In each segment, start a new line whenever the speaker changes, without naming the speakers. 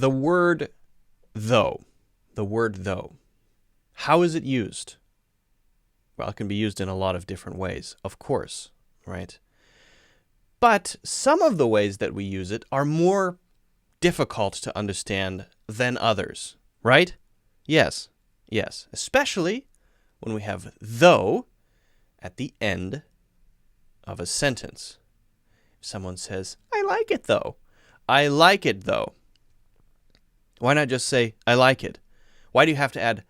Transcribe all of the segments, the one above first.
the word though. The word though. How is it used? Well, it can be used in a lot of different ways, of course, right? But some of the ways that we use it are more difficult to understand than others, right? Yes, yes. Especially when we have though at the end of a sentence. If someone says, I like it though. I like it though. Why not just say, I like it? Why do you have to add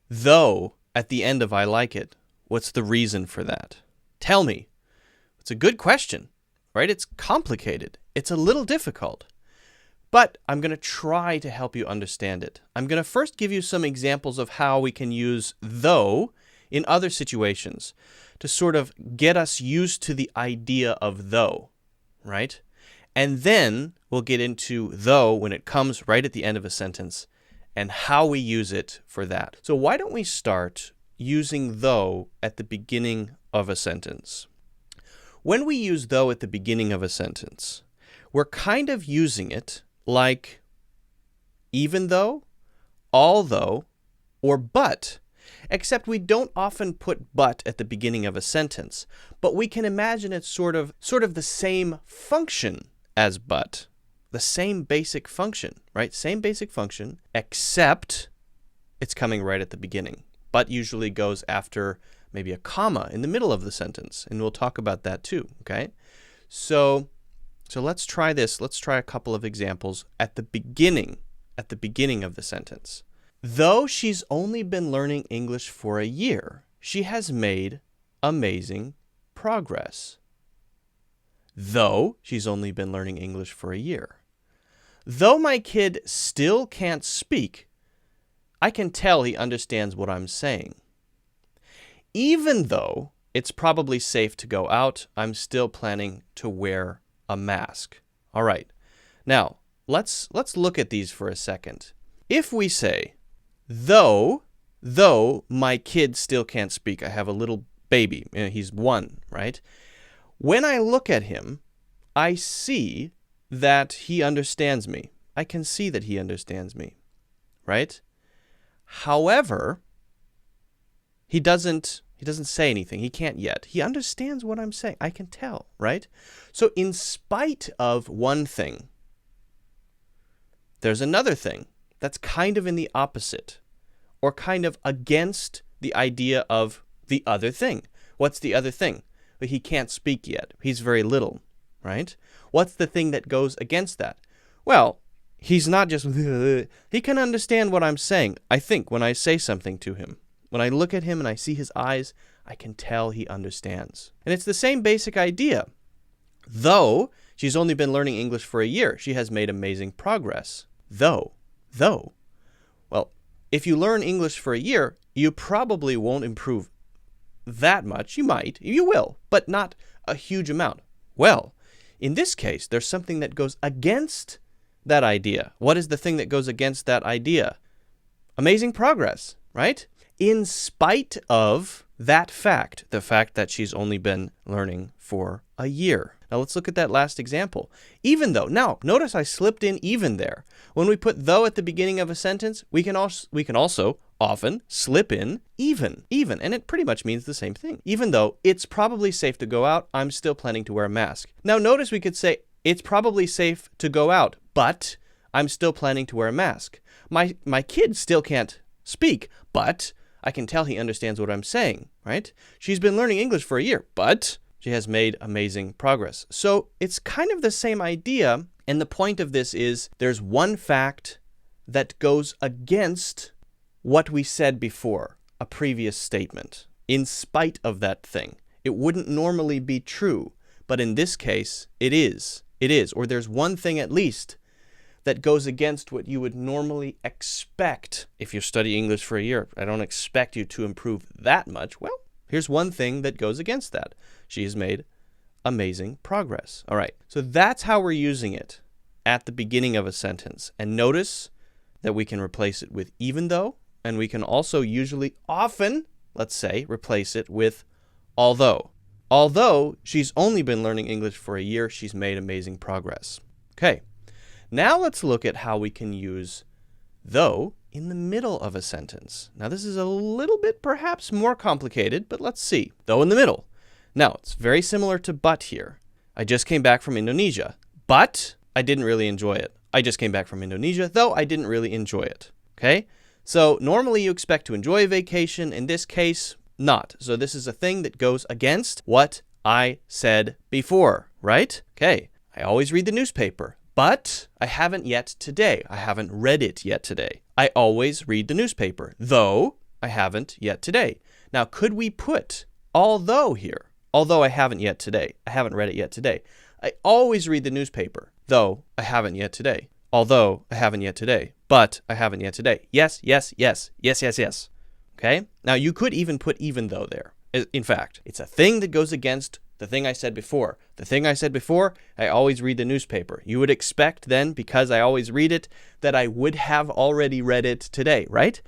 though at the end of I like it? What's the reason for that? Tell me. It's a good question, right? It's complicated. It's a little difficult. But I'm going to try to help you understand it. I'm going to first give you some examples of how we can use though in other situations to sort of get us used to the idea of though, right? And then we'll get into though when it comes right at the end of a sentence and how we use it for that. So why don't we start using though at the beginning of a sentence? When we use though at the beginning of a sentence, we're kind of using it like even though, although, or but, except we don't often put but at the beginning of a sentence, but we can imagine it's sort of the same function as but, the same basic function, right? Same basic function, except it's coming right at the beginning. But usually goes after maybe a comma in the middle of the sentence, and we'll talk about that too, okay? So let's try this. Let's try a couple of examples at the beginning of the sentence. Though she's only been learning English for a year, she has made amazing progress. Though she's only been learning English for a year. Though my kid still can't speak, I can tell he understands what I'm saying. Even though it's probably safe to go out, I'm still planning to wear a mask. All right. Now, let's look at these for a second. If we say, though my kid still can't speak, I have a little baby, he's 1, right? When I look at him, I see that he understands me. I can see that he understands me, right? However, he doesn't say anything. He can't yet. He understands what I'm saying. I can tell, right? So in spite of one thing, there's another thing that's kind of in the opposite or kind of against the idea of the other thing. What's the other thing? Well, he can't speak yet. He's very little, right? What's the thing that goes against that? Well, he's not just, he can understand what I'm saying, I think, when I say something to him. When I look at him and I see his eyes, I can tell he understands. And it's the same basic idea. Though she's only been learning English for a year, she has made amazing progress. Though. Well, if you learn English for a year, you probably won't improve that much. You might, you will, but not a huge amount. Well, in this case, there's something that goes against that idea. What is the thing that goes against that idea? Amazing progress, right? In spite of that fact, the fact that she's only been learning for a year. Now let's look at that last example. Even though. Now, notice I slipped in even there. When we put though at the beginning of a sentence, we can also often slip in even, and it pretty much means the same thing. Even though it's probably safe to go out, I'm still planning to wear a mask. Now notice we could say it's probably safe to go out, but I'm still planning to wear a mask. My kid still can't speak, but I can tell he understands what I'm saying, right? She's been learning English for a year, but she has made amazing progress. So it's kind of the same idea, and the point of this is there's one fact that goes against what we said before, a previous statement, in spite of that thing. It wouldn't normally be true, but in this case, it is. It is, or there's one thing at least that goes against what you would normally expect. If you study English for a year, I don't expect you to improve that much. Well, here's one thing that goes against that. She has made amazing progress. All right, so that's how we're using it at the beginning of a sentence. And notice that we can replace it with even though, and we can also usually often, let's say, replace it with although. Although she's only been learning English for a year, she's made amazing progress. Okay. Now let's look at how we can use though in the middle of a sentence. Now this is a little bit perhaps more complicated, but let's see. Though in the middle. Now it's very similar to but here. I just came back from Indonesia, but I didn't really enjoy it. I just came back from Indonesia, though I didn't really enjoy it. Okay? So normally you expect to enjoy a vacation. In this case, not. So this is a thing that goes against what I said before, right? Okay. I always read the newspaper, but I haven't yet today. I haven't read it yet today. I always read the newspaper, though I haven't yet today. Now, could we put although here? Although I haven't yet today. I haven't read it yet today. I always read the newspaper, though I haven't yet today. Although I haven't yet today, but I haven't yet today. Yes, yes, yes, yes, yes, yes. Okay? Now, you could even put even though there. In fact, it's a thing that goes against the thing I said before. The thing I said before, I always read the newspaper. You would expect then, because I always read it, that I would have already read it today, right?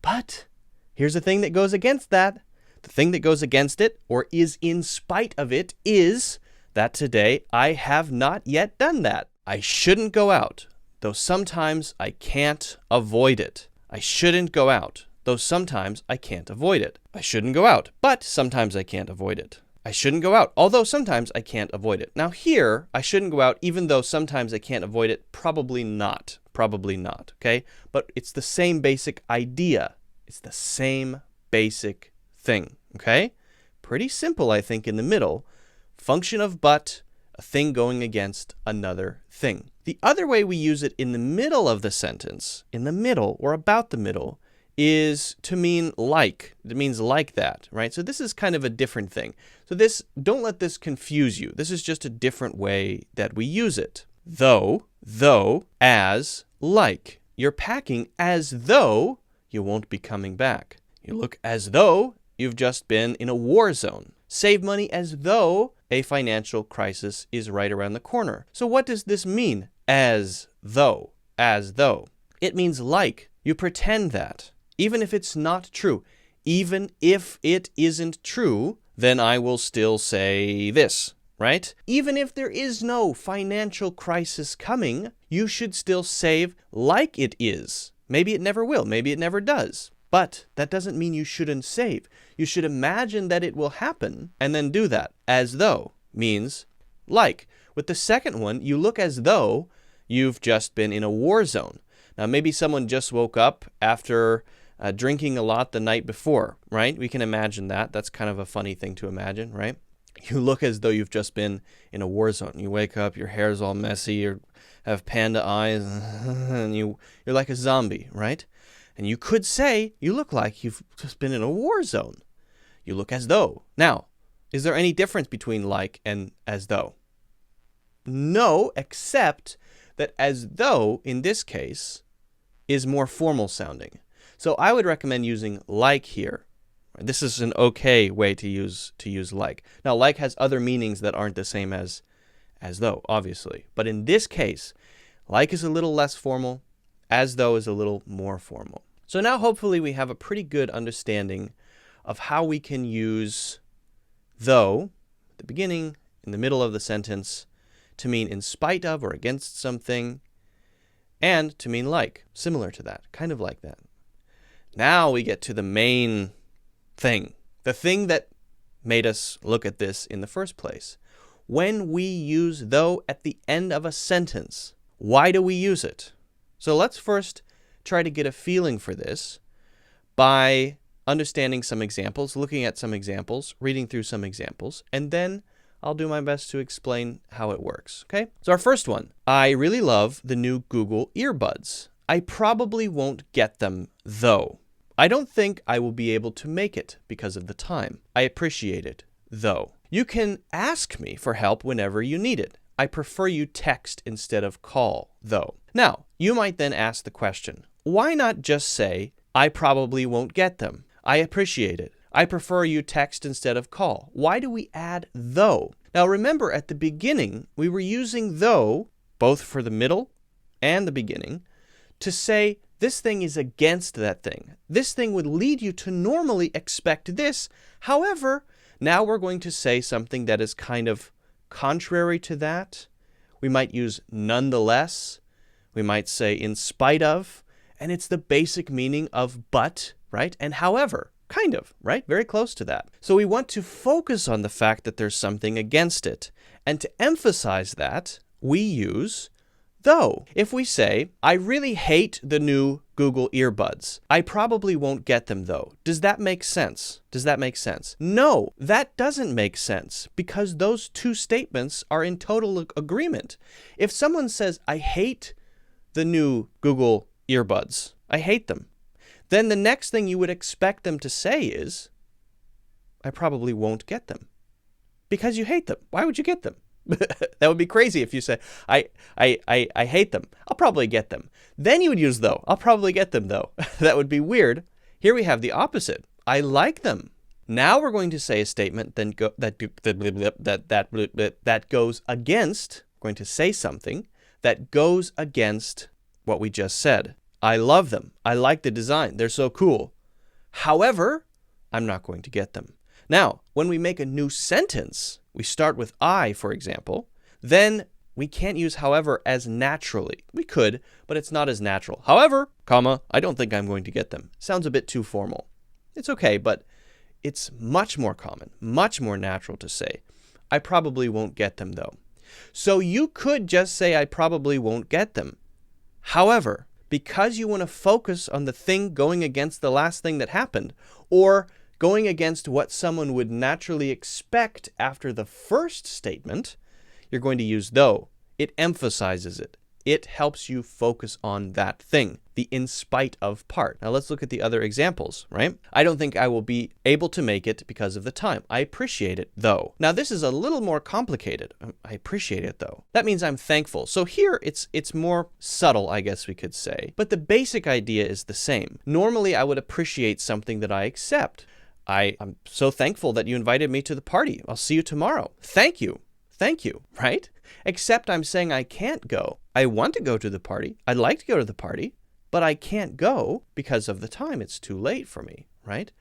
But here's the thing that goes against that. The thing that goes against it, or is in spite of it, is that today I have not yet done that. I shouldn't go out, though sometimes I can't avoid it. I shouldn't go out, though sometimes I can't avoid it. I shouldn't go out, but sometimes I can't avoid it. I shouldn't go out, although sometimes I can't avoid it. Now here, I shouldn't go out, even though sometimes I can't avoid it. Probably not. Probably not, okay? But it's the same basic idea. It's the same basic thing, okay? Pretty simple, I think, in the middle. Function of but, a thing going against another thing. The other way we use it in the middle of the sentence, in the middle or about the middle, is to mean like. It means like that, right? So this is kind of a different thing. So this, don't let this confuse you. This is just a different way that we use it. Though, as, like. You're packing as though you won't be coming back. You look as though you've just been in a war zone. Save money as though a financial crisis is right around the corner. So what does this mean? As though. As though. It means like. You pretend that. Even if it's not true. Even if it isn't true, then I will still say this, right? Even if there is no financial crisis coming, you should still save like it is. Maybe it never will. Maybe it never does. But that doesn't mean you shouldn't save. You should imagine that it will happen and then do that. As though means like. With the second one, you look as though you've just been in a war zone. Now, maybe someone just woke up after drinking a lot the night before, right? We can imagine that. That's kind of a funny thing to imagine, right? You look as though you've just been in a war zone. You wake up, your hair's all messy, you have panda eyes, and you're like a zombie, right? And you could say, you look like you've just been in a war zone. You look as though. Now, is there any difference between like and as though? No, except that as though, in this case, is more formal sounding. So I would recommend using like here. This is an okay way to use like. Now, like has other meanings that aren't the same as though, obviously. But in this case, like is a little less formal, as though is a little more formal. So now hopefully we have a pretty good understanding of how we can use though at the beginning, in the middle of the sentence, to mean in spite of or against something, and to mean like, similar to that, kind of like that. Now we get to the main thing, the thing that made us look at this in the first place. When we use though at the end of a sentence, why do we use it? So let's first try to get a feeling for this by understanding some examples, looking at some examples, reading through some examples, and then I'll do my best to explain how it works, okay? So our first one, I really love the new Google earbuds. I probably won't get them though. I don't think I will be able to make it because of the time. I appreciate it though. You can ask me for help whenever you need it. I prefer you text instead of call though. Now, you might then ask the question, why not just say, I probably won't get them? I appreciate it. I prefer you text instead of call. Why do we add though? Now remember, at the beginning, we were using though, both for the middle and the beginning, to say this thing is against that thing. This thing would lead you to normally expect this. However, now we're going to say something that is kind of contrary to that. We might use nonetheless. We might say in spite of, and it's the basic meaning of but, right? And however, kind of, right? Very close to that. So we want to focus on the fact that there's something against it. And to emphasize that, we use though. If we say, I really hate the new Google earbuds. I probably won't get them though. Does that make sense? Does that make sense? No, that doesn't make sense because those two statements are in total agreement. If someone says, I hate the new Google earbuds, I hate them, then the next thing you would expect them to say is, I probably won't get them because you hate them. Why would you get them? That would be crazy if you say, I hate them. I'll probably get them. Then you would use though. I'll probably get them though. That would be weird. Here we have the opposite. I like them. Now we're going to say a statement that goes against, we're going to say something that goes against what we just said. I love them. I like the design. They're so cool. However, I'm not going to get them. Now, when we make a new sentence, we start with I, for example, then we can't use however as naturally. We could, but it's not as natural. However, comma, I don't think I'm going to get them. Sounds a bit too formal. It's okay, but it's much more common, much more natural to say, I probably won't get them though. So you could just say, I probably won't get them. However, because you want to focus on the thing going against the last thing that happened, or going against what someone would naturally expect after the first statement, you're going to use though. It emphasizes it. It helps you focus on that thing, the in spite of part. Now let's look at the other examples, right? I don't think I will be able to make it because of the time. I appreciate it though. Now this is a little more complicated. I appreciate it though. That means I'm thankful. So here it's more subtle, I guess we could say. But the basic idea is the same. Normally I would appreciate something that I accept. I'm so thankful that you invited me to the party. I'll see you tomorrow. Thank you. Thank you, right? Except I'm saying I can't go. I want to go to the party. I'd like to go to the party, but I can't go because of the time. It's too late for me, right?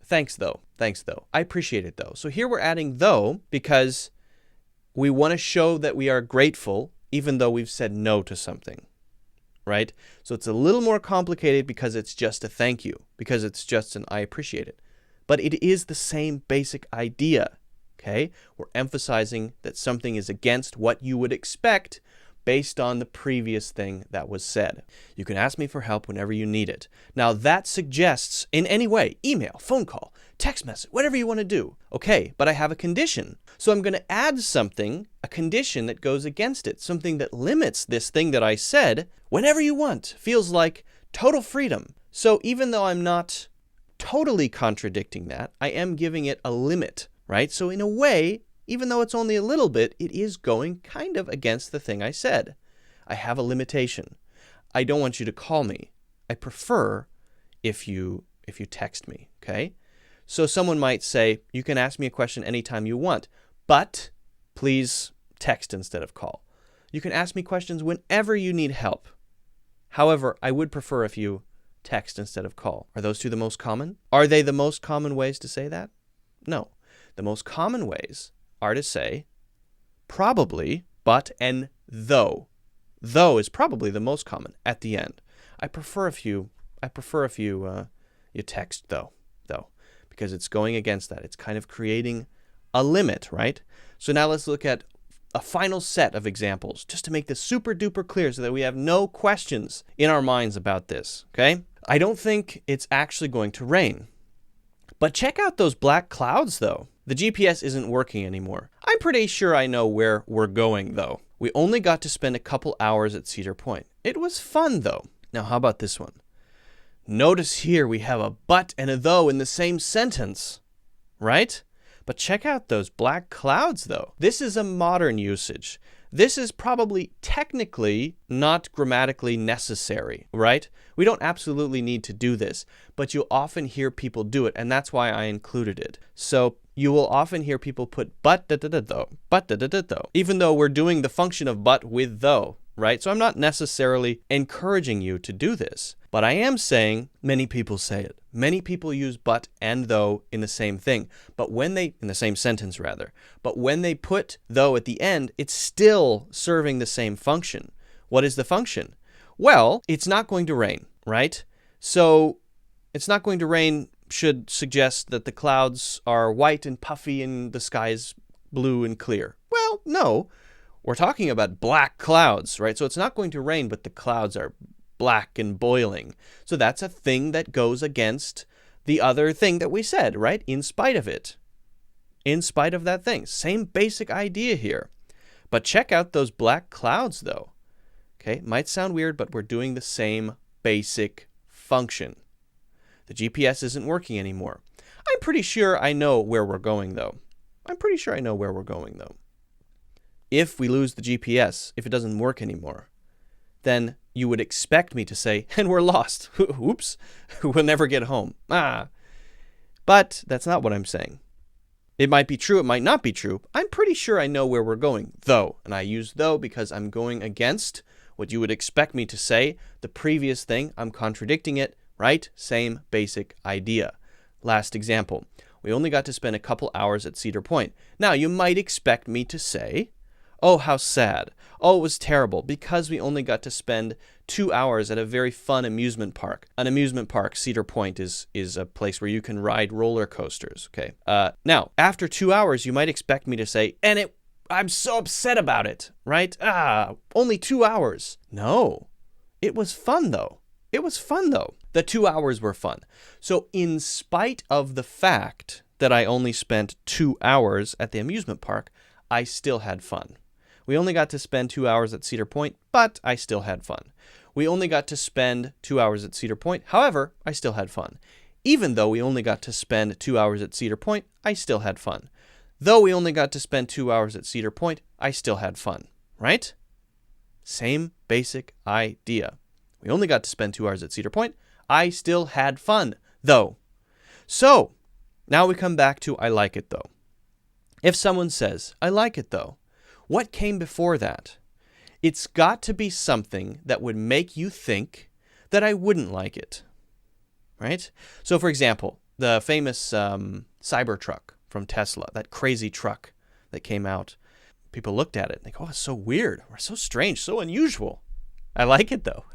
Thanks though. Thanks though. I appreciate it though. So here we're adding though because we want to show that we are grateful even though we've said no to something, right? So it's a little more complicated because it's just a thank you, because it's just an I appreciate it. But it is the same basic idea, okay? We're emphasizing that something is against what you would expect based on the previous thing that was said. You can ask me for help whenever you need it. Now that suggests in any way, email, phone call, text message, whatever you want to do. Okay, but I have a condition. So I'm going to add something, a condition that goes against it, something that limits this thing that I said whenever you want. Feels like total freedom. So even though I'm not totally contradicting that, I am giving it a limit, right? So in a way, even though it's only a little bit, it is going kind of against the thing I said. I have a limitation. I don't want you to call me. I prefer if you text me, okay? So someone might say, you can ask me a question anytime you want, but please text instead of call. You can ask me questions whenever you need help. However, I would prefer if you text instead of call. Are those two the most common? Are they the most common ways to say that? No. The most common ways are to say probably, but, and though. Though is probably the most common at the end. I prefer if you text though, because it's going against that. It's kind of creating a limit, right? So now let's look at a final set of examples just to make this super duper clear so that we have no questions in our minds about this, okay? I don't think it's actually going to rain. But check out those black clouds though. The GPS isn't working anymore. I'm pretty sure I know where we're going though. We only got to spend a couple hours at Cedar Point. It was fun though. Now how about this one? Notice here we have a but and a though in the same sentence, right? But check out those black clouds though. This is a modern usage. This is probably technically not grammatically necessary, right? We don't absolutely need to do this, but you'll often hear people do it, and that's why I included it. So you will often hear people put but though, even though we're doing the function of but with though, right? So I'm not necessarily encouraging you to do this, but I am saying many people say it. Many people use but and though in the same thing, but in the same sentence rather, but when they put though at the end, it's still serving the same function. What is the function? Well, it's not going to rain, right? So it's not going to rain should suggest that the clouds are white and puffy and the sky is blue and clear. Well, no. We're talking about black clouds, right? So it's not going to rain, but the clouds are black and boiling. So that's a thing that goes against the other thing that we said, right? In spite of it. In spite of that thing. Same basic idea here. But check out those black clouds, though. Okay, might sound weird, but we're doing the same basic function. The GPS isn't working anymore. I'm pretty sure I know where we're going, though. If we lose the GPS, if it doesn't work anymore, then you would expect me to say, and we're lost. Oops, we'll never get home. But that's not what I'm saying. It might be true, it might not be true. I'm pretty sure I know where we're going, though. And I use though because I'm going against what you would expect me to say. The previous thing, I'm contradicting it, right? Same basic idea. Last example. We only got to spend a couple hours at Cedar Point. Now, you might expect me to say, oh, how sad. Oh, it was terrible because we only got to spend 2 hours at a very fun amusement park. An amusement park, Cedar Point, is a place where you can ride roller coasters. Okay. Now, after 2 hours, you might expect me to say, I'm so upset about it, right? Only 2 hours. No, it was fun though. The 2 hours were fun. So in spite of the fact that I only spent 2 hours at the amusement park, I still had fun. We only got to spend 2 hours at Cedar Point, but I still had fun. We only got to spend 2 hours at Cedar Point. However, I still had fun. Even though we only got to spend 2 hours at Cedar Point, I still had fun. Though we only got to spend 2 hours at Cedar Point, I still had fun. Right? Same basic idea. We only got to spend 2 hours at Cedar Point. I still had fun, though. So, now we come back to I like it, though. If someone says, I like it, though, what came before that? It's got to be something that would make you think that I wouldn't like it, right? So, for example, the famous Cybertruck from Tesla, that crazy truck that came out, people looked at it and they go, oh, it's so weird, or so strange, so unusual. I like it, though.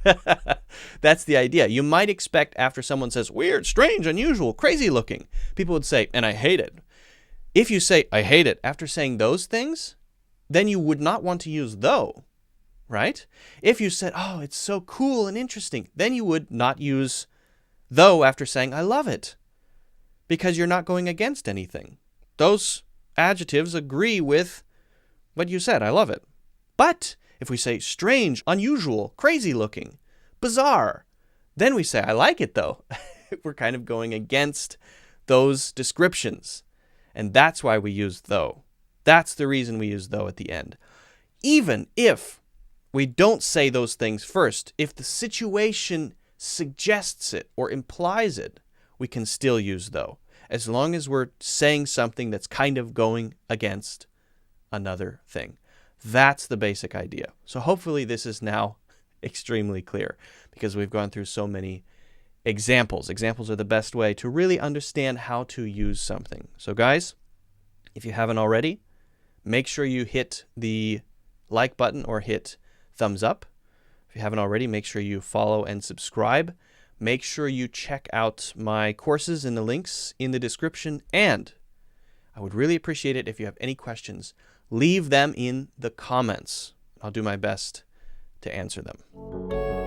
That's the idea. You might expect after someone says, weird, strange, unusual, crazy looking, people would say, and I hate it. If you say, I hate it, after saying those things, then you would not want to use though, right? If you said, oh, it's so cool and interesting, then you would not use though after saying, I love it, because you're not going against anything. Those adjectives agree with what you said, I love it. But if we say strange, unusual, crazy looking, bizarre, then we say, I like it though. We're kind of going against those descriptions. And that's why we use though. That's the reason we use though at the end. Even if we don't say those things first, if the situation suggests it or implies it, we can still use though, as long as we're saying something that's kind of going against another thing. That's the basic idea. So hopefully this is now extremely clear because we've gone through so many examples. Examples are the best way to really understand how to use something. So guys, if you haven't already, make sure you hit the like button or hit thumbs up. If you haven't already, make sure you follow and subscribe. Make sure you check out my courses in the links in the description. And I would really appreciate it if you have any questions, leave them in the comments. I'll do my best to answer them.